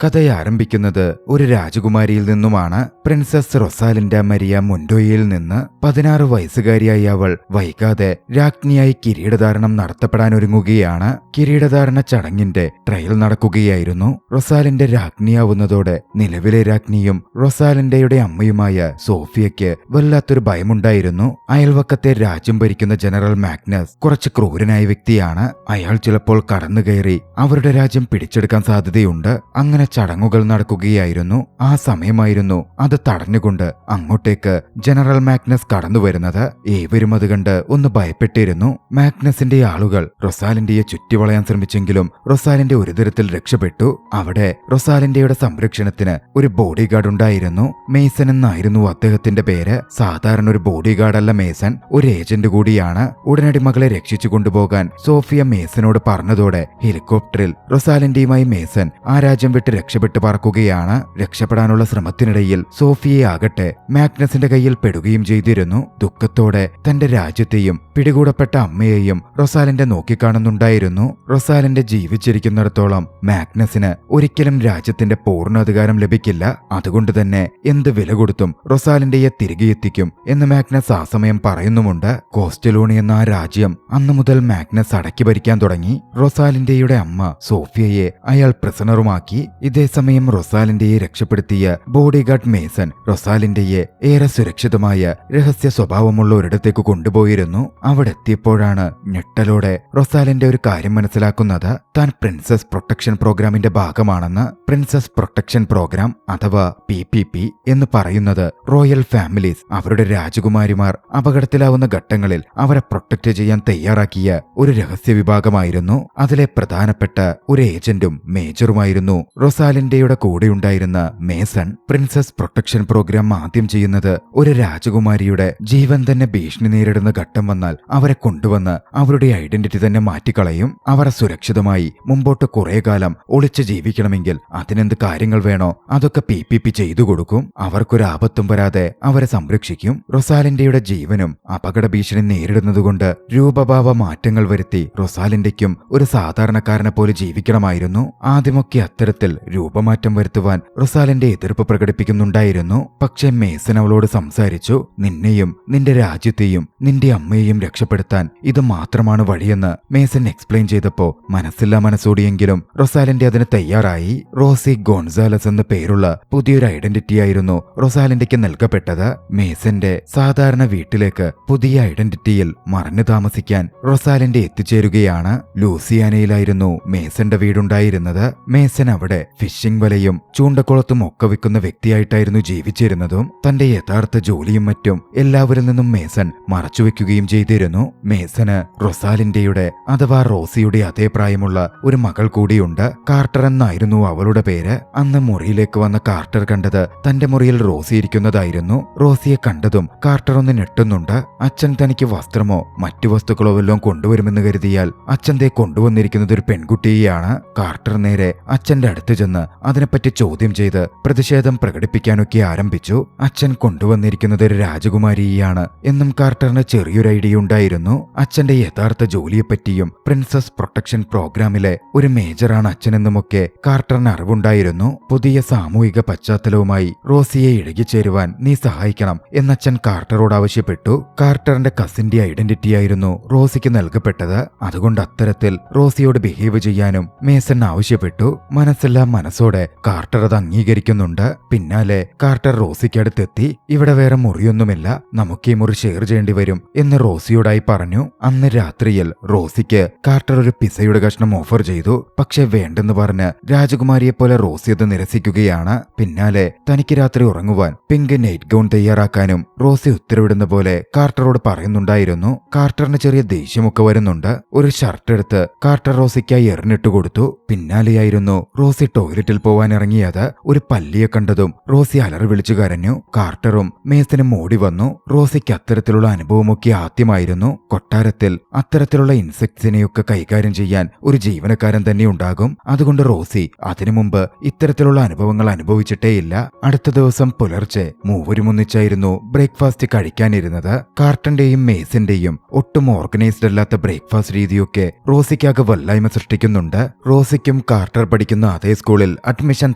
കഥയാരംഭിക്കുന്നത് ഒരു രാജകുമാരിയിൽ നിന്നുമാണ്. Princess റൊസാലിൻഡ Maria മൊൻടോയയിൽ നിന്ന് 16 വയസ്സുകാരിയായ അവൾ വൈകാതെ രാജ്ഞിയായി കിരീടധാരണം നടത്തപ്പെടാനൊരുങ്ങുകയാണ്. കിരീടധാരണ ചടങ്ങിന്റെ ട്രയൽ നടക്കുകയായിരുന്നു. റൊസാലിൻഡ രാജ്ഞിയാവുന്നതോടെ നിലവിലെ രാജ്ഞിയും റൊസാലിൻഡയുടെ അമ്മയുമായ സോഫിയയ്ക്ക് വല്ലാത്തൊരു ഭയമുണ്ടായിരുന്നു. അയൽവക്കത്തെ രാജ്യം ഭരിക്കുന്ന ജനറൽ മാഗ്നസ് കുറച്ച് ക്രൂരനായ വ്യക്തിയാണ്. അയാൾ ചിലപ്പോൾ കടന്നുകയറി അവരുടെ രാജ്യം പിടിച്ചെടുക്കാൻ സാധ്യതയുണ്ട്. അങ്ങനെ ചടങ്ങുകൾ നടക്കുകയായിരുന്നു. ആ സമയമായിരുന്നു അത് തടഞ്ഞുകൊണ്ട് അങ്ങോട്ടേക്ക് ജനറൽ മാഗ്നസ് കടന്നു വരുന്നത്. ഏവരും അത് കണ്ട് ഒന്ന് ഭയപ്പെട്ടിരുന്നു. മാഗ്നസിന്റെ ആളുകൾ റൊസാലിൻഡയെ ചുറ്റിവളയാൻ ശ്രമിച്ചെങ്കിലും റൊസാലിൻഡ ഒരു തരത്തിൽ രക്ഷപ്പെട്ടു. അവിടെ റൊസാലിൻഡയുടെ സംരക്ഷണത്തിന് ഒരു ബോഡി ഗാർഡ് ഉണ്ടായിരുന്നു. മേസൻ എന്നായിരുന്നു അദ്ദേഹത്തിന്റെ പേര്. സാധാരണ ഒരു ബോഡി ഗാർഡല്ല മേസൻ, ഒരു ഏജന്റ് കൂടിയാണ്. ഉടനടി മകളെ രക്ഷിച്ചു കൊണ്ടുപോകാൻ സോഫിയ മേസനോട് പറഞ്ഞതോടെ ഹെലികോപ്റ്ററിൽ റൊസാലിൻഡയുമായി മേസൻ ആ രാജ്യം വിട്ട് രക്ഷപ്പെട്ടു പറക്കുകയാണ്. രക്ഷപ്പെടാനുള്ള ശ്രമത്തിനിടയിൽ സോഫിയെ ആകട്ടെ മാഗ്നസിന്റെ കയ്യിൽ പെടുകയും ചെയ്തിരുന്നു. ദുഃഖത്തോടെ തന്റെ രാജ്യത്തെയും പിടികൂടപ്പെട്ട അമ്മയെയും റൊസാലിൻഡ നോക്കിക്കാണുന്നുണ്ടായിരുന്നു. റൊസാലിൻഡ ജീവിച്ചിരിക്കുന്നിടത്തോളം മാഗ്നസിന് ഒരിക്കലും രാജ്യത്തിന്റെ പൂർണ്ണ അധികാരം ലഭിക്കില്ല. അതുകൊണ്ട് തന്നെ എന്ത് വില കൊടുത്തും റൊസാലിൻഡയെ തിരികെ എത്തിക്കും എന്ന് മാഗ്നസ് ആ സമയം പറയുന്നുമുണ്ട്. കോസ്റ്റലോണി എന്ന ആ രാജ്യം അന്നു മുതൽ മാഗ്നസ് അടക്കി ഭരിക്കാൻ തുടങ്ങി. റൊസാലിൻഡയുടെ അമ്മ സോഫിയയെ അയാൾ പ്രിസണറുമാക്കി. ഇതേസമയം റൊസാലിൻഡയെ രക്ഷപ്പെടുത്തിയ ബോഡിഗാർഡ് മേസൻ റൊസാലിൻഡയെ ഏറെ സുരക്ഷിതമായ രഹസ്യ സ്വഭാവമുള്ള ഒരിടത്തേക്ക് കൊണ്ടുപോയിരുന്നു. അവിടെ എത്തിയപ്പോഴാണ് ഞെട്ടലോടെ റൊസാലിൻഡ ഒരു കാര്യം മനസ്സിലാക്കുന്നത്. താൻ പ്രിൻസസ് പ്രൊട്ടക്ഷൻ പ്രോഗ്രാമിന്റെ ഭാഗമാണെന്ന്. പ്രിൻസസ് പ്രൊട്ടക്ഷൻ പ്രോഗ്രാം അഥവാ PPP എന്ന് പറയുന്നത് റോയൽ ഫാമിലീസ് അവരുടെ രാജകുമാരിമാർ അപകടത്തിലാവുന്ന ഘട്ടങ്ങളിൽ അവരെ പ്രൊട്ടക്ട് ചെയ്യാൻ തയ്യാറാക്കിയ ഒരു രഹസ്യ വിഭാഗമായിരുന്നു. അതിലെ പ്രധാനപ്പെട്ട ഒരു ഏജന്റും മേജറുമായിരുന്നു റൊസാലിൻഡയുടെ കൂടെയുണ്ടായിരുന്ന മേസൺ. പ്രിൻസസ് പ്രൊട്ടക്ഷൻ പ്രോഗ്രാം ആദ്യം ചെയ്യുന്നത് ഒരു രാജകുമാരിയുടെ ജീവൻ തന്നെ ഭീഷണി നേരിടുന്ന ഘട്ടം വന്നാൽ അവരെ കൊണ്ടുവന്ന് അവരുടെ ഐഡന്റിറ്റി തന്നെ മാറ്റിക്കളയും. അവരെ സുരക്ഷിതമായി മുമ്പോട്ട് കുറെ കാലം ഒളിച്ചു ജീവിക്കണമെങ്കിൽ അതിനെന്ത് കാര്യങ്ങൾ വേണോ അതൊക്കെ PPP ചെയ്തു കൊടുക്കും. അവർക്കൊരു ആപത്തും വരാതെ അവരെ സംരക്ഷിക്കും. റൊസാലിൻഡയുടെ ജീവനും അപകട ഭീഷണി നേരിടുന്നതുകൊണ്ട് രൂപഭാവ മാറ്റങ്ങൾ വരുത്തി റൊസാലിൻഡയ്ക്കും ഒരു സാധാരണക്കാരനെ പോലെ ജീവിക്കണമായിരുന്നു. ആദ്യമൊക്കെ അത്തരത്തിൽ രൂപമാറ്റം വരുത്തുവാൻ റൊസാലിൻഡ എതിർപ്പ് പ്രകടിപ്പിക്കുന്നുണ്ടായിരുന്നു. പക്ഷേ മേസൻ അവളോട് സംസാരിച്ചു. നിന്നെയും നിന്റെ രാജ്യത്തെയും നിന്റെ അമ്മയെയും രക്ഷപ്പെടുത്താൻ ഇത് മാത്രമാണ് വഴിയെന്ന് മേസൻ എക്സ്പ്ലെയിൻ ചെയ്തപ്പോ മനസ്സില്ലാ മനസ്സോടിയെങ്കിലും റൊസാലിൻഡ അതിന് തയ്യാറായി. റോസി ഗോൺസാലസ് എന്ന പേരുള്ള പുതിയൊരു ഐഡന്റിറ്റിയായിരുന്നു റൊസാലിൻഡയ്ക്ക് നൽകപ്പെട്ടത്. മേസന്റെ സാധാരണ വീട്ടിലേക്ക് പുതിയ ഐഡന്റിറ്റിയിൽ മറഞ്ഞു താമസിക്കാൻ റൊസാലിൻഡ എത്തിച്ചേരുകയാണ്. ലൂസിയാനയിലായിരുന്നു മേസന്റെ വീടുണ്ടായിരുന്നത്. മേസൻ അവിടെ ഫിഷിംഗ് വലയും ചൂണ്ടക്കുളത്തും ഒക്കെ വിൽക്കുന്ന വ്യക്തിയായിട്ടായിരുന്നു ജീവിച്ചിരുന്നതും. തന്റെ യഥാർത്ഥ ജോലിയും മറ്റും എല്ലാവരിൽ നിന്നും മേസൻ മറച്ചുവെക്കുകയും ചെയ്തിരുന്നു. മേസന് റൊസാലിൻഡയുടെ അഥവാ റോസിയുടെ അതേ പ്രായമുള്ള ഒരു മകൾ കൂടിയുണ്ട്. കാർട്ടർ എന്നായിരുന്നു അവളുടെ പേര്. അന്ന് മുറിയിലേക്ക് വന്ന കാർട്ടർ കണ്ടത് തന്റെ മുറിയിൽ റോസി ഇരിക്കുന്നതായിരുന്നു. റോസിയെ കണ്ടതും കാർട്ടർ ഒന്ന് ഞെട്ടുന്നുണ്ട്. അച്ഛൻ തനിക്ക് വസ്ത്രമോ മറ്റു വസ്തുക്കളോ വല്ലതും കൊണ്ടുവരുമെന്ന് കരുതിയാൽ അച്ഛന്റെ കൊണ്ടുവന്നിരിക്കുന്നത് ഒരു പെൺകുട്ടിയെയാണ്. കാർട്ടർ നേരെ അച്ഛന്റെ അടുത്ത് ചെന്ന് അതിനെപ്പറ്റി ചോദ്യം ചെയ്ത് പ്രതിഷേധം പ്രകടിപ്പിക്കാനൊക്കെ ആരംഭിച്ചു. അച്ഛൻ കൊണ്ടുവന്നിരിക്കുന്നത് ഒരു രാജകുമാരിയാണ് എന്നും കാർട്ടറിന് ചെറിയൊരു ഐഡിയ ഉണ്ടായിരുന്നു. അച്ഛന്റെ യഥാർത്ഥ ജോലിയെപ്പറ്റിയും പ്രിൻസസ് പ്രൊട്ടക്ഷൻ പ്രോഗ്രാമിലെ ഒരു മേജറാണ് അച്ഛനെന്നുമൊക്കെ കാർട്ടറിന് അറിവുണ്ടായിരുന്നു. പുതിയ സാമൂഹിക പശ്ചാത്തലവുമായി റോസിയെ ഇഴകിച്ചേരുവാൻ നീ സഹായിക്കണം എന്നച്ഛൻ കാർട്ടറോട് ആവശ്യപ്പെട്ടു. കാർട്ടറിന്റെ കസിന്റെ ഐഡന്റിറ്റിയായിരുന്നു റോസിക്ക് നൽകപ്പെട്ടത്. അതുകൊണ്ട് അത്തരത്തിൽ റോസിയോട് ബിഹേവ് ചെയ്യാനും മേസൻ ആവശ്യപ്പെട്ടു. മനസ്സെല്ലാ മനസ്സോടെ കാർട്ടർ അത് അംഗീകരിക്കുന്നുണ്ട്. പിന്നാലെ കാർട്ടർ റോസിക്കടുത്തെത്തി. ഇവിടെ വേറെ മുറിയൊന്നുമില്ല, നമുക്ക് ഈ മുറി ഷെയർ ചെയ്യേണ്ടി വരും എന്ന് റോസിയോടായി പറഞ്ഞു. അന്ന് രാത്രിയിൽ റോസിക്ക് കാർട്ടർ ഒരു പിസയുടെ കഷ്ണം ഓഫർ ചെയ്തു. പക്ഷെ വേണ്ടെന്ന് പറഞ്ഞ് രാജകുമാരിയെ പോലെ റോസി അത് നിരസിക്കുകയാണ്. പിന്നാലെ തനിക്ക് രാത്രി ഉറങ്ങുവാൻ പിങ്ക് നൈറ്റ് ഗൗൺ തയ്യാറാക്കാനും റോസി ഉത്തരവിടുന്ന പോലെ കാർട്ടറോട് പറയുന്നുണ്ടായിരുന്നു. കാർട്ടറിന് ചെറിയ ദേഷ്യമൊക്കെ വരുന്നുണ്ട്. ഒരു ഷർട്ട് എടുത്ത് കാർട്ടർ റോസിക്കായി എറിഞ്ഞിട്ട് കൊടുത്തു. പിന്നാലെയായിരുന്നു റോസി ടോയ്ലറ്റിൽ പോവാൻ ഇറങ്ങിയത്. ഒരു പല്ലിയെ കണ്ടതും റോസി അലറി വിളിച്ചു കരഞ്ഞു. കാർട്ടറും മേസനും ഓടി വന്നു. റോസിക്ക് അത്തരത്തിലുള്ള അനുഭവമൊക്കെ ആദ്യമായിരുന്നു. കൊട്ടാരത്തിൽ അത്തരത്തിലുള്ള ഇൻസെക്ട്സിനെയൊക്കെ കൈകാര്യം ചെയ്യാൻ ഒരു ജീവനക്കാരൻ തന്നെ ഉണ്ടാകും. അതുകൊണ്ട് റോസി അതിനു മുമ്പ് ഇത്തരത്തിലുള്ള അനുഭവങ്ങൾ അനുഭവിച്ചിട്ടേയില്ല. അടുത്ത ദിവസം പുലർച്ചെ മൂവരും ഒന്നിച്ചായിരുന്നു ബ്രേക്ക്ഫാസ്റ്റ് കഴിക്കാനിരുന്നത്. കാർട്ടന്റെയും മേസിന്റെയും ഒട്ടും ഓർഗനൈസ്ഡ് അല്ലാത്ത ബ്രേക്ക്ഫാസ്റ്റ് രീതിയൊക്കെ റോസിക്കാകെ വല്ലായ്മ സൃഷ്ടിക്കുന്നുണ്ട്. റോസിക്കും കാർട്ടർ പഠിക്കുന്ന അതേ സ്കൂൾ സ്കൂളിൽ അഡ്മിഷൻ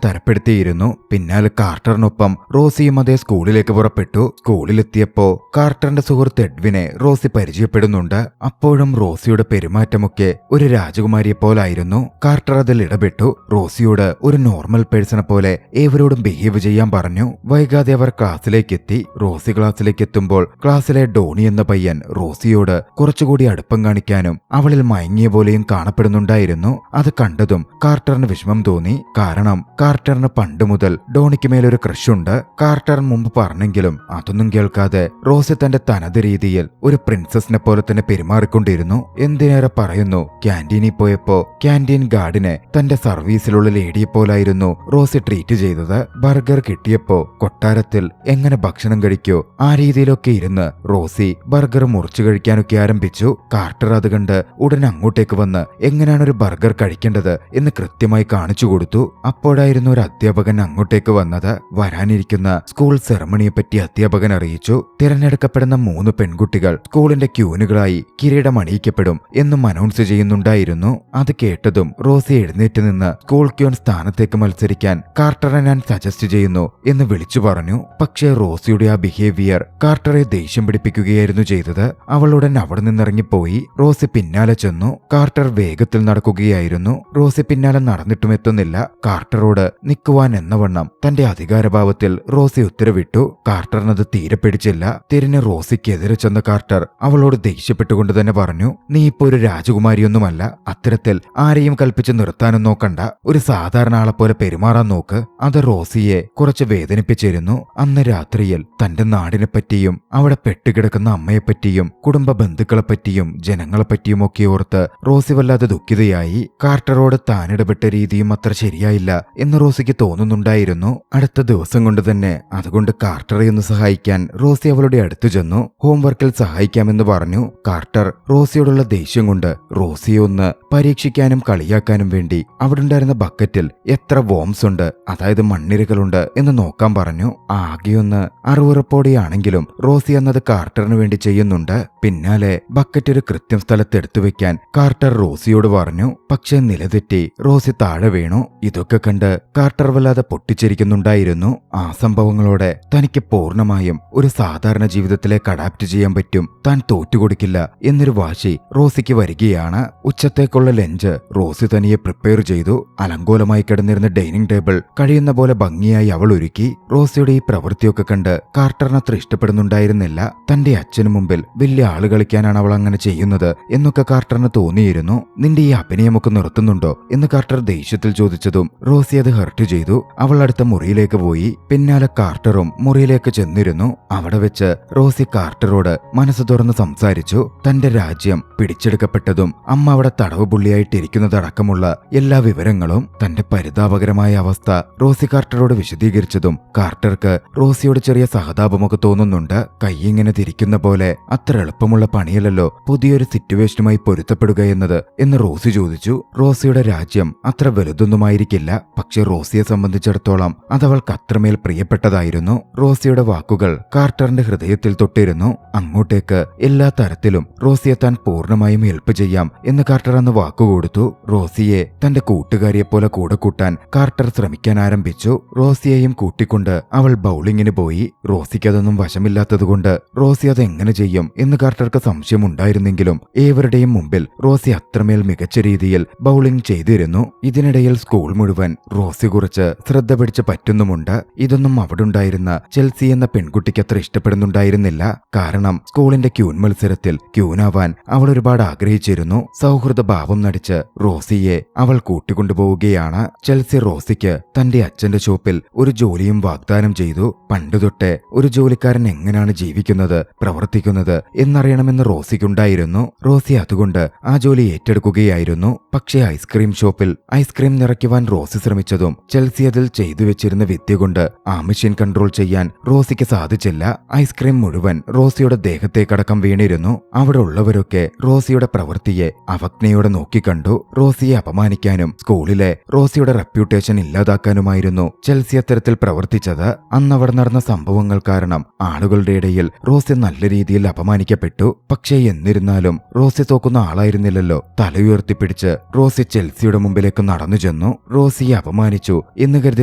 തരപ്പെടുത്തിയിരുന്നു. പിന്നാലെ കാർട്ടറിനൊപ്പം റോസിയും അതേ സ്കൂളിലേക്ക് പുറപ്പെട്ടു. സ്കൂളിലെത്തിയപ്പോ കാർട്ടറിന്റെ സുഹൃത്ത് എഡ്വിനെ റോസി പരിചയപ്പെടുന്നുണ്ട്. അപ്പോഴും റോസിയുടെ പെരുമാറ്റമൊക്കെ ഒരു രാജകുമാരിയെ പോലായിരുന്നു. കാർട്ടർ അതിൽ ഇടപെട്ടു. റോസിയോട് ഒരു നോർമൽ പേഴ്സണെ പോലെ ഏവരോടും ബിഹേവ് ചെയ്യാൻ പറഞ്ഞു. വൈകാതെ അവർ ക്ലാസ്സിലേക്ക് എത്തി. റോസി ക്ലാസ്സിലേക്ക് എത്തുമ്പോൾ ക്ലാസ്സിലെ ഡോണി എന്ന പയ്യൻ റോസിയോട് കുറച്ചുകൂടി അടുപ്പം കാണിക്കാനും അവളിൽ മയങ്ങിയ പോലെയും കാണപ്പെടുന്നുണ്ടായിരുന്നു. അത് കണ്ടതും കാർട്ടറിന് വിഷമം തോന്നി. കാരണം കാർട്ടറിന് പണ്ട് മുതൽ ഡോണിക്ക് മേലൊരു ക്രഷുണ്ട്. കാർട്ടർ മുമ്പ് പറഞ്ഞെങ്കിലും അതൊന്നും കേൾക്കാതെ റോസി തന്റെ തനത് രീതിയിൽ ഒരു പ്രിൻസസിനെ പോലെ തന്നെ പെരുമാറിക്കൊണ്ടിരുന്നു. എന്തിനേറെ പറയുന്നു, ക്യാന്റീനിൽ പോയപ്പോ ക്യാന്റീൻ ഗാർഡിനെ തന്റെ സർവീസിലുള്ള ലേഡിയെ പോലായിരുന്നു റോസി ട്രീറ്റ് ചെയ്തത്. ബർഗർ കിട്ടിയപ്പോ കൊട്ടാരത്തിൽ എങ്ങനെ ഭക്ഷണം കഴിക്കോ ആ രീതിയിലൊക്കെ ഇരുന്ന് റോസി ബർഗർ മുറിച്ചു കഴിക്കാനൊക്കെ ആരംഭിച്ചു. കാർട്ടർ അത് കണ്ട് ഉടൻ അങ്ങോട്ടേക്ക് വന്ന് എങ്ങനെയാണ് ഒരു ബർഗർ കഴിക്കേണ്ടത് എന്ന് കൃത്യമായി കാണിച്ചു കൊടുത്തു. അപ്പോഴായിരുന്നു ഒരു അധ്യാപകൻ അങ്ങോട്ടേക്ക് വന്നത്. വരാനിരിക്കുന്ന സ്കൂൾ സെറമണിയെ പറ്റി അധ്യാപകൻ അറിയിച്ചു. തിരഞ്ഞെടുക്കപ്പെടുന്ന 3 പെൺകുട്ടികൾ സ്കൂളിന്റെ ക്യൂനുകളായി കിരീടം അണിയിക്കപ്പെടും എന്നും അനൗൺസ് ചെയ്യുന്നുണ്ടായിരുന്നു. അത് കേട്ടതും റോസി എഴുന്നേറ്റ് നിന്ന് സ്കൂൾ ക്യൂൻ സ്ഥാനത്തേക്ക് മത്സരിക്കാൻ കാർട്ടറെ ഞാൻ സജസ്റ്റ് ചെയ്യുന്നു എന്ന് വിളിച്ചു പറഞ്ഞു. പക്ഷേ റോസിയുടെ ആ ബിഹേവിയർ കാർട്ടറെ ദേഷ്യം പിടിപ്പിക്കുകയായിരുന്നു ചെയ്തത്. അവൾ ഉടൻ അവിടെ നിന്നിറങ്ങിപ്പോയി. റോസി പിന്നാലെ ചെന്നു. കാർട്ടർ വേഗത്തിൽ നടക്കുകയായിരുന്നു. റോസി പിന്നാലെ നടന്നിട്ടും എത്തുന്നില്ല. കാർട്ടറോട് നിൽക്കുവാൻ എന്നവണ്ണം തന്റെ അധികാരഭാവത്തിൽ റോസി ഉത്തരവിട്ടു. കാർട്ടറിനത് തീരെ പിടിച്ചില്ല. തിരിഞ്ഞ് റോസിക്കെതിരെ ചെന്ന കാർട്ടർ അവളോട് ദേഷ്യപ്പെട്ടുകൊണ്ട് തന്നെ പറഞ്ഞു, നീ ഇപ്പൊ ഒരു രാജകുമാരിയൊന്നുമല്ല. അത്തരത്തിൽ ആരെയും കൽപ്പിച്ച് നിർത്താനും നോക്കണ്ട. ഒരു സാധാരണ ആളെ പോലെ പെരുമാറാൻ നോക്ക്. അത് റോസിയെ കുറച്ച് വേദനിപ്പിച്ചിരുന്നു. അന്ന് രാത്രിയിൽ തന്റെ നാടിനെപ്പറ്റിയും അവിടെ പെട്ടുകിടക്കുന്ന അമ്മയെപ്പറ്റിയും കുടുംബ ബന്ധുക്കളെപ്പറ്റിയും ജനങ്ങളെപ്പറ്റിയും ഒക്കെ ഓർത്ത് റോസി വല്ലാതെ ദുഃഖിതയായി. കാർട്ടറോട് താനിടപെട്ട രീതിയും അത്ര ശരിയായില്ല എന്ന് റോസിക്ക് തോന്നുന്നുണ്ടായിരുന്നു. അടുത്ത ദിവസം കൊണ്ട് തന്നെ അതുകൊണ്ട് കാർട്ടറെ ഒന്ന് സഹായിക്കാൻ റോസി അവളുടെ അടുത്തു ചെന്നു. ഹോംവർക്കിൽ സഹായിക്കാമെന്ന് പറഞ്ഞു. കാർട്ടർ റോസിയോടുള്ള ദേഷ്യം കൊണ്ട് റോസിയെ ഒന്ന് പരീക്ഷിക്കാനും കളിയാക്കാനും വേണ്ടി അവിടെ ഉണ്ടായിരുന്ന ബക്കറ്റിൽ എത്ര വോംസ് ഉണ്ട്, അതായത് മണ്ണിരകളുണ്ട് എന്ന് നോക്കാൻ പറഞ്ഞു. ആകെയൊന്ന് അറുവറുപ്പോടെയാണെങ്കിലും റോസി എന്നത് കാർട്ടറിന് വേണ്ടി ചെയ്യുന്നുണ്ട്. പിന്നാലെ ബക്കറ്റ് ഒരു കൃത്യം സ്ഥലത്ത് എടുത്തു വെക്കാൻ കാർട്ടർ റോസിയോട് പറഞ്ഞു. പക്ഷെ നിലതെറ്റി റോസി താഴെ വീണു. ഇതൊക്കെ കണ്ട് കാർട്ടർ വല്ലാതെ പൊട്ടിച്ചിരിക്കുന്നുണ്ടായിരുന്നു. ആ സംഭവങ്ങളോടെ തനിക്ക് പൂർണ്ണമായും ഒരു സാധാരണ ജീവിതത്തിലേക്ക് അഡാപ്റ്റ് ചെയ്യാൻ പറ്റും, താൻ തോറ്റുകൊടുക്കില്ല എന്നൊരു വാശി റോസിക്ക് വരികയാണ്. ഉച്ചത്തേക്കുള്ള ലഞ്ച് റോസി തനിയെ പ്രിപ്പയർ ചെയ്തു. അലങ്കോലമായി കിടന്നിരുന്ന ഡൈനിങ് ടേബിൾ കഴിയുന്ന പോലെ ഭംഗിയായി അവൾ ഒരുക്കി. റോസിയുടെ ഈ പ്രവൃത്തിയൊക്കെ കണ്ട് കാർട്ടറിന് അത്ര ഇഷ്ടപ്പെടുന്നുണ്ടായിരുന്നില്ല. തന്റെ അച്ഛനു മുമ്പിൽ വലിയ ആള് കളിക്കാനാണ് അവൾ അങ്ങനെ ചെയ്യുന്നത് എന്നൊക്കെ കാർട്ടറിന് തോന്നിയിരുന്നു. നിന്റെ ഈ അഭിനയമൊക്കെ നിർത്തുന്നുണ്ടോ എന്ന് കാർട്ടർ ദേഷ്യത്തിൽ ചോദിച്ചതും റോസി അത് ഹർട്ട് ചെയ്തു. അവൾ അടുത്ത മുറിയിലേക്ക് പോയി. പിന്നാലെ കാർട്ടറും മുറിയിലേക്ക് ചെന്നിരുന്നു. അവിടെ വെച്ച് റോസി കാർട്ടറോട് മനസ്സ് തുറന്ന് സംസാരിച്ചു. തന്റെ രാജ്യം പിടിച്ചെടുക്കപ്പെട്ടതും അമ്മ അവിടെ തടവ് പുള്ളിയായിട്ടിരിക്കുന്നതടക്കമുള്ള എല്ലാ വിവരങ്ങളും തന്റെ പരിതാപകരമായ അവസ്ഥ റോസി കാർട്ടറോട് വിശദീകരിച്ചതും കാർട്ടർക്ക് റോസിയോട് ചെറിയ സഹതാപമൊക്കെ തോന്നുന്നുണ്ട്. കൈയിങ്ങനെ തിരിക്കുന്ന പോലെ അത്ര എളുപ്പമുള്ള പണിയല്ലല്ലോ പുതിയൊരു സിറ്റുവേഷനുമായി പൊരുത്തപ്പെടുക എന്നത് എന്ന് റോസി ചോദിച്ചു. റോസിയുടെ രാജ്യം അത്ര വലുതൊന്നുമായിരിക്കില്ല, പക്ഷെ റോസിയെ സംബന്ധിച്ചിടത്തോളം അതവൾക്ക് അത്രമേൽ പ്രിയപ്പെട്ടതായിരുന്നു. റോസിയുടെ വാക്കുകൾ കാർട്ടറിന്റെ ഹൃദയത്തിൽ തൊട്ടിരുന്നു. അങ്ങോട്ടേക്ക് എല്ലാ തരത്തിലും റോസിയെ താൻ പൂർണ്ണമായും ഹെൽപ്പ് ചെയ്യാം എന്ന് കാർട്ടർ അന്ന് വാക്കുകൊടുത്തു. റോസിയെ തന്റെ കൂട്ടുകാരിയെ പോലെ കൂടെ കൂട്ടാൻ കാർട്ടർ ശ്രമിക്കാൻ ആരംഭിച്ചു. റോസിയെയും കൂട്ടിക്കൊണ്ട് അവൾ ബൗളിങ്ങിന് പോയി. റോസിക്കതൊന്നും വശമില്ലാത്തതുകൊണ്ട് റോസി അതെങ്ങനെ ചെയ്യും എന്ന് കാർട്ടർക്ക് സംശയമുണ്ടായിരുന്നെങ്കിലും ഏവരുടെയും മുമ്പിൽ റോസി അത്രമേൽ മികച്ച രീതിയിൽ ബൗളിംഗ് ചെയ്തിരുന്നു. ഇതിനിടയിൽ സ്കൂൾ മുഴുവൻ റോസി കുറിച്ച് ശ്രദ്ധ പിടിച്ച് പറ്റുന്നുമുണ്ട്. ഇതൊന്നും അവിടുണ്ടായിരുന്ന ചെൽസി എന്ന പെൺകുട്ടിക്ക് അത്ര ഇഷ്ടപ്പെടുന്നുണ്ടായിരുന്നില്ല. കാരണം സ്കൂളിന്റെ ക്യൂൻ മത്സരത്തിൽ ക്യൂനാവാൻ അവൾ ഒരുപാട് ആഗ്രഹിച്ചിരുന്നു. സൗഹൃദ ഭാവം നടിച്ച് റോസിയെ അവൾ കൂട്ടിക്കൊണ്ടുപോവുകയാണ്. ചെൽസി റോസിക്ക് തന്റെ അച്ഛന്റെ ഷോപ്പിൽ ഒരു ജോലിയും വാഗ്ദാനം ചെയ്തു. പണ്ടുതൊട്ടേ ഒരു ജോലിക്കാരൻ എങ്ങനെയാണ് ജീവിക്കുന്നത്, പ്രവർത്തിക്കുന്നത് എന്നറിയണമെന്ന് റോസിക്കുണ്ടായിരുന്നു. റോസി അതുകൊണ്ട് ആ ജോലി ഏറ്റെടുക്കുകയായിരുന്നു. പക്ഷേ ഐസ്ക്രീം ഷോപ്പിൽ ഐസ്ക്രീം നിറയ്ക്കുവാൻ റോസി ശ്രമിച്ചതും ചെൽസി അതിൽ ചെയ്തു വെച്ചിരുന്ന വിദ്യ കൊണ്ട് ആ മെഷീൻ കൺട്രോൾ ചെയ്യാൻ റോസിക്ക് സാധിച്ചില്ല. ഐസ്ക്രീം മുഴുവൻ റോസിയുടെ ദേഹത്തേക്കടക്കം വീണിരുന്നു. അവിടെ ഉള്ളവരൊക്കെ റോസിയുടെ പ്രവൃത്തിയെ അവജ്ഞയോടെ നോക്കിക്കണ്ടു. റോസിയെ അപമാനിക്കാനും സ്കൂളിലെ റോസിയുടെ റെപ്യൂട്ടേഷൻ ഇല്ലാതാക്കാനുമായിരുന്നു ചെൽസി അത്തരത്തിൽ പ്രവർത്തിച്ചത്. അന്നവിടെ നടന്ന സംഭവങ്ങൾ കാരണം ആളുകളുടെ ഇടയിൽ റോസി നല്ല രീതിയിൽ അപമാനിക്കപ്പെട്ടു. പക്ഷേ എന്നിരുന്നാലും റോസി തോക്കുന്ന ആളായിരുന്നില്ലല്ലോ. തലയുയർത്തിപ്പിടിച്ച് റോസി ചെൽസിയുടെ മുമ്പിലേക്ക് നടന്നു ചെന്നു. റോസിയെ അപമാനിച്ചു എന്ന് കരുതി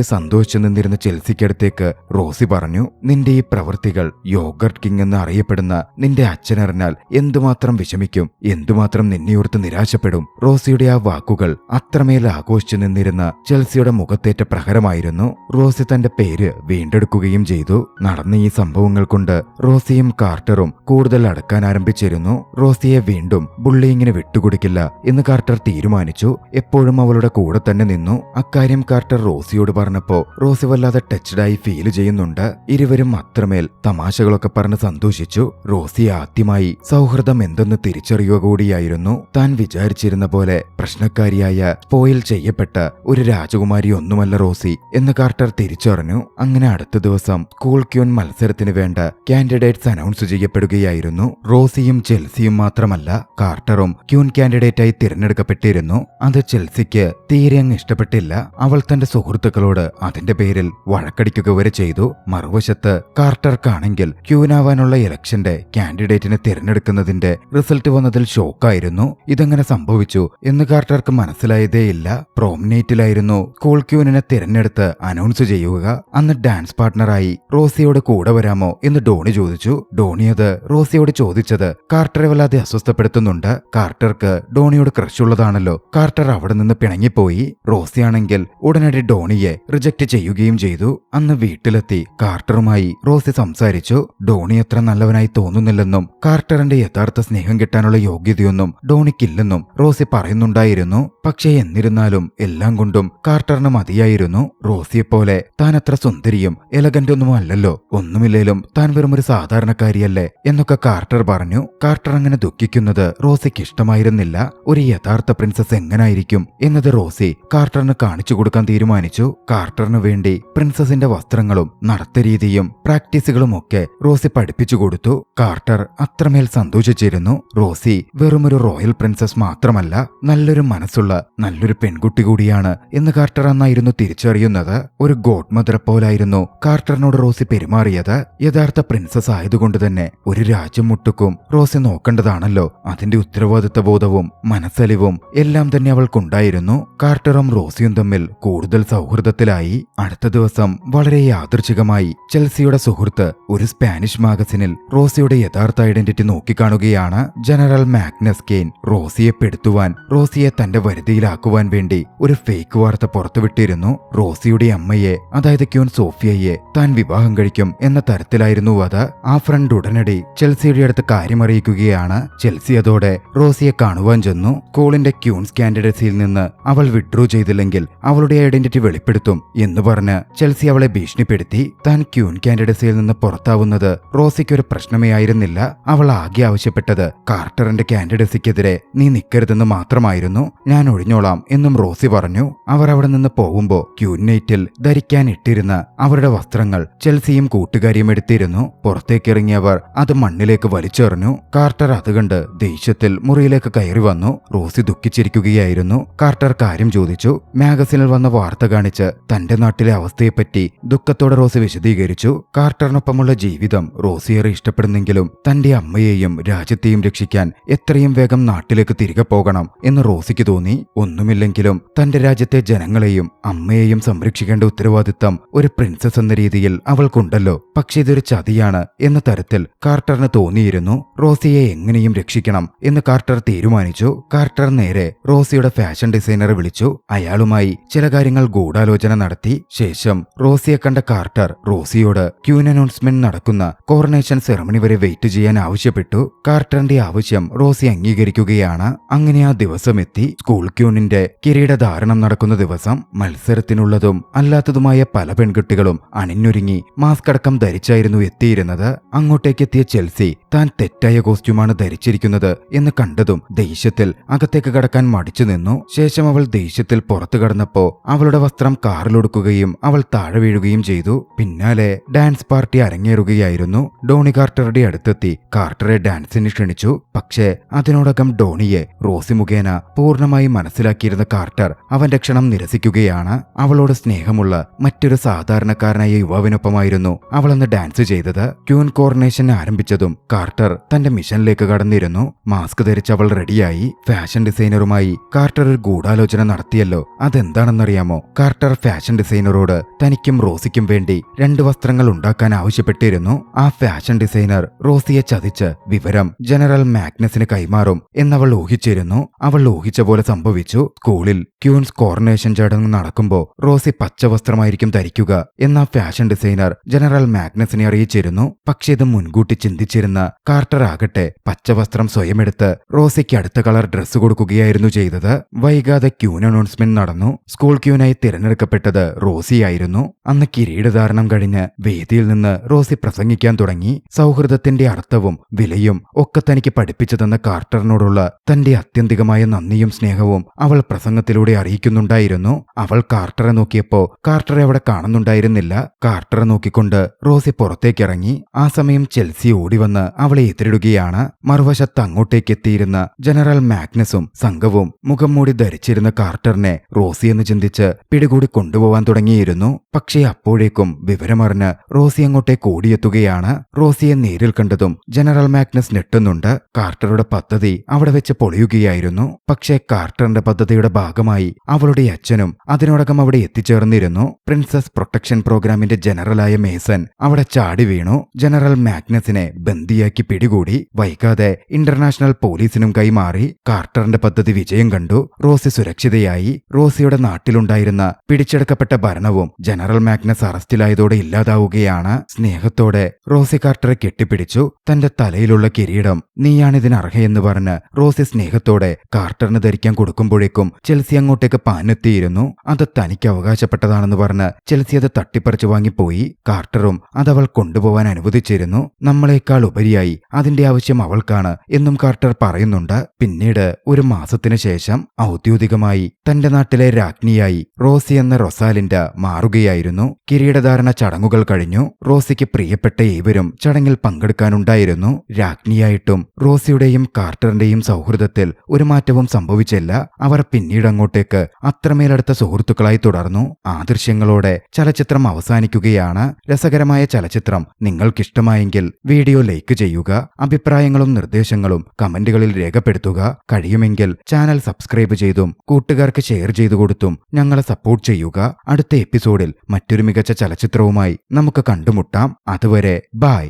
സന്തോഷിച്ചു നിന്നിരുന്ന ചെൽസിക്കടുത്തേക്ക് റോസി പറഞ്ഞു, നിന്റെ ഈ പ്രവൃത്തികൾ യോഗർട്ട് കിങ് എന്ന് അറിയപ്പെടുന്ന നിന്റെ അച്ഛനറിഞ്ഞാൽ എന്തുമാത്രം വിഷമിക്കും, എന്തുമാത്രം നിന്നെയോർത്ത് നിരാശപ്പെടും. റോസിയുടെ ആ വാക്കുകൾ അത്രമേൽ ആഘോഷിച്ചു നിന്നിരുന്ന ചെൽസിയുടെ മുഖത്തേറ്റ പ്രഹരമായിരുന്നു. റോസി തന്റെ പേര് വീണ്ടെടുക്കുകയും ചെയ്തു. നടന്ന ഈ സംഭവങ്ങൾ കൊണ്ട് റോസിയും കാർട്ടറും കൂടുതൽ അടുക്കാൻ ആരംഭിച്ചിരുന്നു. റോസിയെ വീണ്ടും ബുള്ളിയിങ്ങിന് വിട്ടുകൊടുക്കില്ല എന്ന് കാർട്ടർ തീരുമാനിച്ചു. എപ്പോഴും അവളുടെ കൂടെ തന്നെ നിന്നു. അക്കാര്യം കാർട്ടർ റോസിയോട് പറഞ്ഞപ്പോ റോസി വല്ലാതെ ടച്ച്ഡായി ഫീൽ ചെയ്യുന്നുണ്ട്. ഇരുവരും അത്രമേൽ തമാശകളൊക്കെ പറഞ്ഞ് സന്തോഷിച്ചു. റോസി ആദ്യമായി സൗഹൃദം എന്തെന്ന് തിരിച്ചറിയുക കൂടിയായിരുന്നു. താൻ വിചാരിച്ചിരുന്ന പോലെ പ്രശ്നക്കാരിയായ സ്പോയിൽ ചെയ്യപ്പെട്ട ഒരു രാജകുമാരി ഒന്നുമല്ല റോസി എന്ന് കാർട്ടർ തിരിച്ചറിഞ്ഞു. അങ്ങനെ അടുത്ത ദിവസം സ്കൂൾ ക്യൂൻ മത്സരത്തിന് വേണ്ട കാൻഡിഡേറ്റ്സ് അനൗൺസ് ചെയ്യപ്പെടുകയായിരുന്നു. റോസിയും ചെൽസിയും മാത്രമല്ല, കാർട്ടറും ക്യൂൻ കാൻഡിഡേറ്റായി തിരഞ്ഞെടുക്കപ്പെട്ടിരുന്നു. അത് ചെൽസിക്ക് തീരെ അങ്ങ് ഇഷ്ടപ്പെട്ടില്ല. അവൾ തന്റെ സുഹൃത്തുക്കളോട് അതിന്റെ പേരിൽ വഴക്കടിക്കുക വരെ ചെയ്തു. മറുവശത്ത് കാർട്ടർക്കാണെങ്കിൽ ക്യൂനാവാനുള്ള ഇലക്ഷന്റെ കാൻഡിഡേറ്റിനെ തിരഞ്ഞെടുക്കുന്നതിന്റെ റിസൾട്ട് വന്നതിൽ ഷോക്കായിരുന്നു. ഇതെങ്ങനെ സംഭവിച്ചു എന്ന് കാർട്ടർക്ക് മനസ്സിലായതേയില്ല. പ്രോംനൈറ്റിലായിരുന്നു സ്കൂൾ ക്യൂനിനെ തിരഞ്ഞെടുത്ത് അനൗൺസ് ചെയ്യുക. അന്ന് ഡാൻസ് പാർട്ട്ണറായി റോസിയോട് കൂടെ വരാമോ എന്ന് ഡോണി ചോദിച്ചു. ഡോണി അത് റോസിയോട് ചോദിച്ചത് കാർട്ടറെ വല്ലാതെ അസ്വസ്ഥപ്പെടുത്തുന്നുണ്ട്. കാർട്ടർക്ക് ഡോണിയോട് ക്രഷുള്ളതാണല്ലോ. കാർട്ടർ അവിടെ നിന്ന് പിണങ്ങിപ്പോയി. റോസിയാണെങ്കിൽ ഉടനടി ഡോണിയെ റിജക്ട് ചെയ്യുകയും ചെയ്തു. അന്ന് വീട്ടിലെത്തി കാർട്ടറുമായി റോസി സംസാരിച്ചു. ഡോണി അത്ര നല്ലവനായി തോന്നുന്നില്ലെന്നും കാർട്ടറിന്റെ യഥാർത്ഥ സ്നേഹം കിട്ടാനുള്ള യോഗ്യതയൊന്നും ഡോണിക്കില്ലെന്നും റോസി പറയുന്നുണ്ടായിരുന്നു. പക്ഷേ എന്നിരുന്നാലും എല്ലാം കൊണ്ടും കാർട്ടറിന് മതിയായിരുന്നു. റോസിയെപ്പോലെ താൻ അത്ര സുന്ദരിയും എലഗന്റ് ഒന്നും അല്ലല്ലോ, ഒന്നുമില്ലേലും താൻ വെറും ഒരു സാധാരണക്കാരിയല്ലേ എന്നൊക്കെ കാർട്ടർ പറഞ്ഞു. കാർട്ടർ അങ്ങനെ ദുഃഖിക്കുന്നത് റോസിക്ക് ഇഷ്ടമായിരുന്നില്ല. ഒരു യഥാർത്ഥ പ്രിൻസസ് എങ്ങനായിരിക്കും എന്നത് റോസി കാർട്ടറിന് കാണിച്ചു കൊടുക്കാൻ തീരുമാനിച്ചു. കാർട്ടറിന് വേണ്ടി പ്രിൻസസിന്റെ വസ്ത്രങ്ങളും നടത്തരീതിയും പ്രാക്ടീസുകളും ഒക്കെ റോസി പഠിപ്പിച്ചു കൊടുത്തു. കാർട്ടർ അത്രമേൽ സന്തോഷിച്ചിരുന്നു. റോസി വെറുമൊരു റോയൽ പ്രിൻസസ് മാത്രമല്ല, നല്ലൊരു മനസ്സുള്ള നല്ലൊരു പെൺകുട്ടി കൂടിയാണ് എന്ന് കാർട്ടർ അന്നായിരുന്നു തിരിച്ചറിയുന്നത്. ഒരു ഗോഡ് മദറെ പോലായിരുന്നു കാർട്ടറിനോട് റോസി പെരുമാറിയത്. യഥാർത്ഥ പ്രിൻസസ് ആയതുകൊണ്ട് തന്നെ ഒരു രാജ്യം മുട്ടുക്കും റോസി നോക്കേണ്ടതാണല്ലോ. അതിന്റെ ഉത്തരവാദിത്ത ബോധവും മനസ്സലിവും എല്ലാം തന്നെ അവൾക്കുണ്ടായിരുന്നു. കാർട്ടറും റോസിയും തമ്മിൽ കൂടുതൽ സൗഹൃദത്തിലായി. അടുത്ത ദിവസം വളരെ യാദൃച്ഛികമായി ചെൽസിയുടെ സുഹൃത്ത് ഒരു സ്പാനിഷ് മാഗസിനിൽ റോസിയുടെ യഥാർത്ഥ ഐഡന്റിറ്റി നോക്കിക്കാണുകയാണ്. ജനറൽ മാഗ്നസ് കെയ്ൻ റോസിയെ പെടുത്തുവാൻ, റോസിയെ തന്റെ വരുതിയിലാക്കുവാൻ വേണ്ടി ഒരു ഫേക്ക് വാർത്ത പുറത്തുവിട്ടിരുന്നു. റോസിയുടെ അമ്മയെ, അതായത് ക്യൂൻ സോഫിയയെ താൻ വിവാഹം കഴിക്കും എന്ന തരത്തിലായിരുന്നു അത്. ആ ഫ്രണ്ട് ഉടനടി ചെൽസിയുടെ അടുത്ത് കാര്യമറിയിക്കുകയാണ്. ചെൽസി അതോടെ റോസിയെ കാണുവാൻ ചെന്നു. സ്കൂളിന്റെ ക്യൂൻസ് കാൻഡിഡേറ്റ്സിൽ നിന്ന് അവൾ വിഡ്രോ ചെയ്തില്ലെങ്കിൽ അവളുടെ ഐഡന്റിറ്റി വെളിപ്പെടുത്തും എന്ന് പറഞ്ഞ് ചെൽസി അവളെ ഭീഷണിപ്പെടുത്തി. താൻ ക്യൂൻ കാൻഡിഡേറ്റ്സിൽ നിന്ന് പുറത്താവുന്നത് റോസിക്കൊരു പ്രശ്നമേ ആയിരുന്നില്ല. അവൾ ആകെ ആവശ്യപ്പെട്ടത് കാർട്ടറിന്റെ കാൻഡിഡേറ്റ്സിക്കെതിരെ നീ നിൽക്കരുതെന്ന് മാത്രമായിരുന്നു. ഞാൻ ഒഴിഞ്ഞോളാം എന്നും റോസി പറഞ്ഞു. അവർ അവിടെ നിന്ന് പോകുമ്പോ ക്യൂൻ നൈറ്റിൽ ധരിക്കാൻ ഇട്ടിരുന്ന അവരുടെ വസ്ത്രങ്ങൾ ചെൽസിയും കൂട്ടുകാരിയും എടുത്തിരുന്നു. പുറത്തേക്കിറങ്ങിയവർ അത് മണ്ണിലേക്ക് വലിച്ചെറിഞ്ഞു. കാർട്ടർ അത് കണ്ട് ദേഷ്യത്തിൽ മുറിയിലേക്ക് കയറി വന്നു. റോസി ദുഃഖിച്ചിരിക്കുകയായിരുന്നു. കാർട്ടർ കാര്യം ചോദിച്ചു. മാഗസിനിൽ വന്ന വാർത്ത കാണിച്ച് തന്റെ നാട്ടിലെ അവസ്ഥയെപ്പറ്റി ദുഃഖത്തോടെ റോസി വിശദീകരിച്ചു. കാർട്ടറിനൊപ്പമുള്ള ജീവിതം റോസിയേറെ ഇഷ്ടപ്പെടുന്നെങ്കിലും തന്റെ അമ്മയെയും രാജ്യത്തെയും രക്ഷിക്കാൻ എത്രയും വേഗം നാട്ടിലേക്ക് തിരികെ പോകണം എന്ന് റോസിക്ക് തോന്നി. ഒന്നുമില്ലെങ്കിലും തന്റെ രാജ്യത്തെ ജനങ്ങളെയും അമ്മയെയും സംരക്ഷിക്കേണ്ട ഉത്തരവാദിത്തം ഒരു പ്രിൻസസ് എന്ന രീതിയിൽ അവൾക്കുണ്ടല്ലോ. പക്ഷെ ഇതൊരു ചതിയാണ് എന്ന തരത്തിൽ കാർട്ടറിന് തോന്നിയിരുന്നു. റോസിയെ എങ്ങനെയും രക്ഷിക്കണം എന്ന് കാർട്ടർ തീരുമാനിച്ചു. കാർട്ടർ നേരെ റോസിയുടെ ഫാഷൻ ഡിസൈനറെ വിളിച്ചു. അയാളുമായി ചില കാര്യങ്ങൾ ഗൂഢാലോചന നടത്തി. ശേഷം റോസിയെ കണ്ട കാർട്ടർ റോസിയോട് ക്യൂൻ അനൗൺസ്മെന്റ് നടക്കുന്ന കോറനേഷൻ സെറമണി വരെ വെയിറ്റ് ചെയ്യാൻ ആവശ്യപ്പെട്ടു. കാർട്ടറിന്റെ ആവശ്യം റോസി അംഗീകരിക്കുകയാണ്. അങ്ങനെ ആ ദിവസം എത്തി. സ്കൂൾ ക്യൂനിന്റെ കിരീടധാരണം നടക്കുന്ന ദിവസം. മത്സരത്തിനുള്ളതും അല്ലാത്തതുമായ പല പെൺകുട്ടികളും അണിഞ്ഞൊരുങ്ങി മാസ്ക് അടക്കം ധരിച്ചായിരുന്നു എത്തിയിരുന്നത്. അങ്ങോട്ടേക്ക് എത്തിയ ചെൽസി താൻ തെറ്റായ കോസ്റ്റ്യൂമാണ് ധരിച്ചിരിക്കുന്നത് എന്ന് കണ്ടതും ദേഷ്യത്തിൽ അകത്തേക്ക് കടക്കാൻ മടിച്ചു നിന്നു. ശേഷം അവൾ ദേഷ്യത്തിൽ പുറത്തു കടന്നപ്പോ അവളുടെ വസ്ത്രം കാറിലൊടുക്കുകയും അവൾ താഴെ വീഴുകയും ചെയ്തു. പിന്നാലെ ഡാൻസ് പാർട്ടി അരങ്ങേറുകയായിരുന്നു. ഡോണി കാർട്ടറുടെ അടുത്തെത്തി കാർട്ടറെ ഡാൻസിന് ക്ഷണിച്ചു. പക്ഷേ അതിനോടകം ഡോണിയെ റോസി മുഖേന പൂർണ്ണമായി മനസ്സിലാക്കിയിരുന്ന കാർട്ടർ അവന്റെ ക്ഷണം നിരസിക്കുകയാണ്. അവളോട് സ്നേഹമുള്ള മറ്റൊരു സാധാരണക്കാരനായ യുവാവിനൊപ്പമായിരുന്നു അവളന്ന് ഡാൻസ് ചെയ്തത്. ക്യൂൻ കോർണേഷൻ ആരംഭിച്ചതും കാർട്ടർ തന്റെ മിഷനിലേക്ക് കടന്നിരുന്നു. മാസ്ക് ധരിച്ച് അവൾ റെഡിയായി. ഫാഷൻ ഡിസൈനറുമായി കാർട്ടർ ഒരു ഗൂഢാലോചന നടത്തിയല്ലോ. അതെന്താണെന്നറിയാമോ? കാർട്ടർ ഫാഷൻ ഡിസൈനറോട് തനിക്കും റോസിക്കും വേണ്ടി 2 വസ്ത്രങ്ങൾ ഉണ്ടാക്കാൻ ആവശ്യപ്പെട്ടിരുന്നു. ആ ഫാഷൻ ഡിസൈനർ റോസിയെ ചതിച്ച് വിവരം ജനറൽ മാഗ്നസിന് കൈമാറും എന്നവൾ ഊഹിച്ചിരുന്നു. അവൾ ഊഹിച്ച പോലെ സംഭവിച്ചു. സ്കൂളിൽ ക്യൂൻസ് കോർണേഷൻ ചടങ്ങ് നടക്കുമ്പോൾ റോസി പച്ച വസ്ത്രമായിരിക്കും ധരിക്കുക എന്ന ഫാഷൻ ഡിസൈനർ ജനറൽ മാഗ്നസിനെ അറിയിച്ചിരുന്നു. പക്ഷേ ഇത് മുൻകൂട്ടി ചിന്തിച്ചിരുന്ന കാർട്ടർ ആകട്ടെ പച്ചവസ്ത്രം സ്വയമെടുത്ത് റോസിക്ക് അടുത്ത കളർ ഡ്രസ്സ് കൊടുക്കുകയായിരുന്നു ചെയ്തത്. വൈകാതെ ക്യൂൻ അനൗൺസ്മെന്റ് നടന്നു. സ്കൂൾ ക്യൂനായി തിരഞ്ഞെടുക്കപ്പെട്ടത് റോസിയായിരുന്നു. അന്ന് കിരീടധാരണം കഴിഞ്ഞ് വേദിയിൽ നിന്ന് റോസി പ്രസംഗിക്കാൻ തുടങ്ങി. സൗഹൃദത്തിന്റെ അർത്ഥവും വിലയും ഒക്കെ തനിക്ക് പഠിപ്പിച്ചു തന്ന കാർട്ടറിനോടുള്ള തന്റെ ആത്യന്തികമായ നന്ദിയും സ്നേഹവും അവൾ പ്രസംഗത്തിലൂടെ അറിയിക്കുന്നുണ്ടായിരുന്നു. അവൾ കാർട്ടറെ നോക്കിയപ്പോ കാർട്ടറെ അവിടെ കാണുന്നുണ്ടായിരുന്നില്ല. കാർട്ടറെ നോക്കിക്കൊണ്ട് റോസി പുറത്തേക്കിറങ്ങി. ആ സമയം ചെൽസി ഓടിവന്ന് അവളെ എതിരിടുകയാണ്. മറുവശത്ത് അങ്ങോട്ടേക്ക് എത്തിയിരുന്ന ജനറൽ മാഗ്നസും സംഘവും മുഖം മൂടി ധരിച്ചിരുന്ന കാർട്ടറിനെ റോസി എന്ന് ചിന്തിച്ച് പിടികൂടി കൊണ്ടുപോവാൻ തുടങ്ങിയിരുന്നു. പക്ഷേ അപ്പോഴേക്കും വിവരമറിഞ്ഞ് റോസി അങ്ങോട്ടേക്ക് ഓടിയെത്തുകയാണ്. റോസിയെ നേരിൽ കണ്ടതും ജനറൽ മാഗ്നസ് ഞെട്ടുന്നുണ്ട്. കാർട്ടറുടെ പദ്ധതി അവിടെ വെച്ച് പൊളിയുകയായിരുന്നു. പക്ഷേ കാർട്ടറിന്റെ പദ്ധതിയുടെ ഭാഗമായി അവളുടെ അച്ഛനും അതിനോടകം അവിടെ എത്തിച്ചേർന്നിരുന്നു. പ്രിൻസസ് പ്രൊട്ടക്ഷൻ പ്രോഗ്രാമിന്റെ ജനറലായ മേസൺ അവിടെ ചാടി വീണു. ജനറൽ മാഗ്നസിനെ ബന്ദിയാക്കി പിടികൂടി. വൈകാതെ ഇന്റർനാഷണൽ പോലീസിനും കൈമാറി. കാർട്ടറിന്റെ പദ്ധതി വിജയം കണ്ടു. റോസി സുരക്ഷിതയായി. റോസിയുടെ നാട്ടിലുണ്ടായിരുന്ന പിടിച്ചെടുക്കപ്പെട്ട ഭരണവും ജനറൽ മാഗ്നസ് അറസ്റ്റിലായതോടെ ഇല്ലാതാവുകയാണ്. സ്നേഹത്തോടെ റോസി കാർട്ടറെ കെട്ടിപ്പിടിച്ചു. തന്റെ തലയിലുള്ള കിരീടം നീയാണിതിനർഹയെന്ന് പറഞ്ഞ് റോസി സ്നേഹത്തോടെ കാർട്ടറിന് ധരിക്കാൻ കൊടുക്കുമ്പോഴേക്കും ചെൽസി അങ്ങോട്ടേക്ക് പാഞ്ഞെത്തിയിരുന്നു. അത് തനിക്ക് അവകാശപ്പെട്ടതാണെന്ന് പറഞ്ഞ് ചെൽസി അത് തട്ടിപ്പറിച്ചു വാങ്ങിപ്പോയി. കാർട്ടറും അതവൾ കൊണ്ടുപോവാൻ അനുവദിച്ചിരുന്നു. നമ്മളെക്കാൾ ഉപരിയായി അതിന്റെ ആവശ്യം അവൾക്കാണ് എന്നും കാർട്ടർ പറയുന്നുണ്ട്. പിന്നീട് ഒരു മാസത്തിനു ശേഷം ഔദ്യോഗികമായി തന്റെ നാട്ടിലെ രാജ്ഞിയായി റോസി എന്ന റൊസാലിൻഡ മാറുകയായിരുന്നു. കിരീടധാരണ ചടങ്ങുകൾ കഴിഞ്ഞു. റോസിക്ക് പ്രിയപ്പെട്ട ഏവരും ചടങ്ങിൽ പങ്കെടുക്കാനുണ്ടായിരുന്നു. രാജ്ഞിയായിട്ടും റോസിയുടെയും കാർട്ടറിന്റെയും സൗഹൃദത്തിൽ ഒരു മാറ്റവും സംഭവിച്ചില്ല. അവർ പിന്നീട് അങ്ങോട്ടേക്ക് അത്രമേലടുത്ത സുഹൃത്തുക്കളായി തുടർന്നു. ആ ദൃശ്യങ്ങളോടെ ചലച്ചിത്രം അവസാനിക്കുകയാണ്. രസകരമായ ചലച്ചിത്രം നിങ്ങൾക്കിഷ്ടമായെങ്കിൽ വീഡിയോ ലൈക്ക് ചെയ്യുക. അഭിപ്രായങ്ങളും നിർദ്ദേശങ്ങളും കമന്റുകളിൽ രേഖപ്പെടുത്തുക. കഴിയുമെങ്കിൽ ചാനൽ സബ്സ്ക്രൈബ് ചെയ്തും കൂട്ടുകാർക്ക് ഷെയർ ചെയ്തു കൊടുത്തും ഞങ്ങളെ സപ്പോർട്ട് ചെയ്യുക. അടുത്ത എപ്പിസോഡിൽ മറ്റൊരു മികച്ച ചലച്ചിത്രവുമായി നമുക്ക് കണ്ടുമുട്ടാം. അതുവരെ ബൈ.